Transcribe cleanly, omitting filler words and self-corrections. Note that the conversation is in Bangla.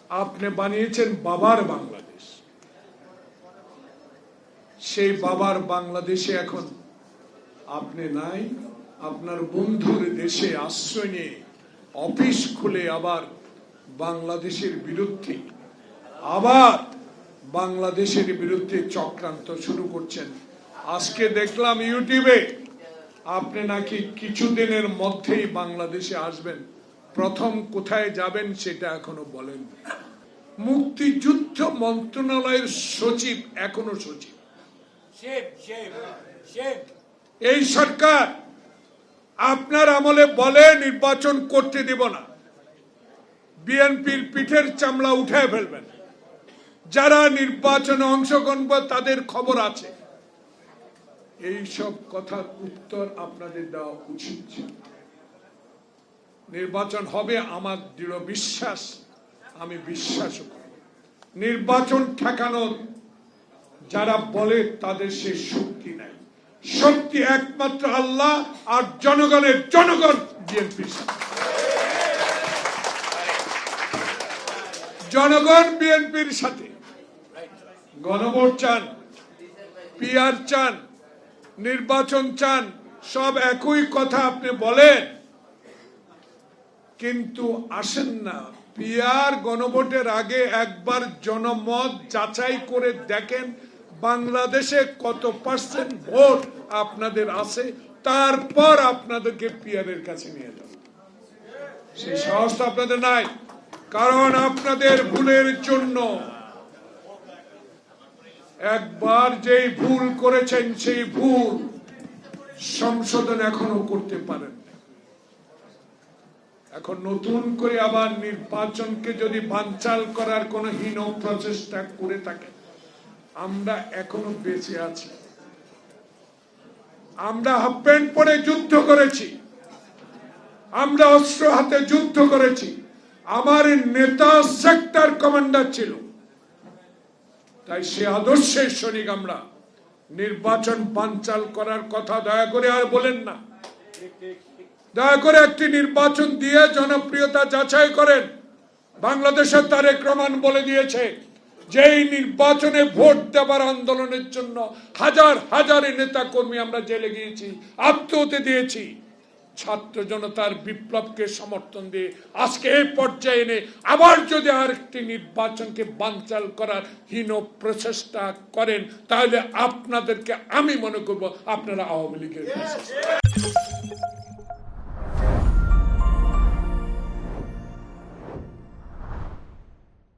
আপনি বানিয়েছেন বাবার বাংলাদেশ। সেই বাবার বাংলাদেশে এখন আপনি নাই। আপনার বন্ধুর দেশে আশ্রয় নিয়ে অফিস খুলে আবার বাংলাদেশের বিরুদ্ধে চক্রান্ত শুরু করছেন। আজকে দেখলাম ইউটিউবে আপনি নাকি কিছুদিনের মধ্যেই বাংলাদেশে আসবেন। প্রথম কোথায় যাবেন সেটা এখনো বলেন। মুক্তিযুদ্ধ মন্ত্রণালয়ের সচিব এখনো সচিব। এই সরকার আপনার আমলে বলে নির্বাচন করতে দেব না, বিএনপির পিঠের চামড়া উঠায় ফেলবেন। যারা নির্বাচনে অংশগ্রহণ করে তাদের খবর আছে। এই সব কথার উত্তর আপনাদের দেওয়া উচিত ছিল। নির্বাচন হবে আমার দৃঢ় বিশ্বাস, আমি বিশ্বাস করি। নির্বাচন ঠেকানোর যারা বলে তাদের সে শক্তি নাই। শক্তি একমাত্র আল্লাহ আর জনগণ বিএনপির সাথে। জনগণ বিএনপির সাথে। গণভোট চান, পিআর চান, নির্বাচন চান, সব একই কথা আপনি বলেন, কিন্তু আসেন না। পিআর গণভোটের আগে একবার জনমত যাচাই করে দেখেন বাংলাদেশে কত পার্সেন্ট ভোট আপনাদের আছে, তারপর আপনাদেরকে পিআরের কাছে নিয়ে যান। সেই সাহস আপনাদের নাই, কারণ আপনাদের ভুলের জন্য একবার যেই ভুল করেছেন সেই ভুল সংশোধন এখনো করতে পারেন। এখন নতুন করে আবার নির্বাচনকে যদি বানচাল করার কোন হীন প্রচেষ্টা করে থাকে, আমরা এখনো বেঁচে আছি। আমরা হাফ প্যান্ট পরে যুদ্ধ করেছি, আমরা অস্ত্র হাতে যুদ্ধ করেছি। আমার নেতা সেক্টর কমান্ডার ছিল, তাই সে আদর্শের সৈনিক আমরা। নির্বাচন বানচাল করার কথা দয়া করে আর বলেন না। দয়া করে একটি নির্বাচন দিয়ে জনপ্রিয়তা যাচাই করেন। বাংলাদেশের তারেক রহমান বলে দিয়েছে যে এই নির্বাচনে ভোট দেবার আন্দোলনের জন্য হাজার হাজার নেতা কর্মী আমরা জেলে গিয়েছি, আত্মহত্যা দিয়েছি। ছাত্র জনতার বিপ্লবকে সমর্থন দিয়ে আজকে এই পর্যায়ে এনে আবার যদি আরেকটি নির্বাচনকে বানচাল করার হীন প্রচেষ্টা করেন, তাহলে আপনাদেরকে আমি মনে করব আপনারা আওয়ামী লীগের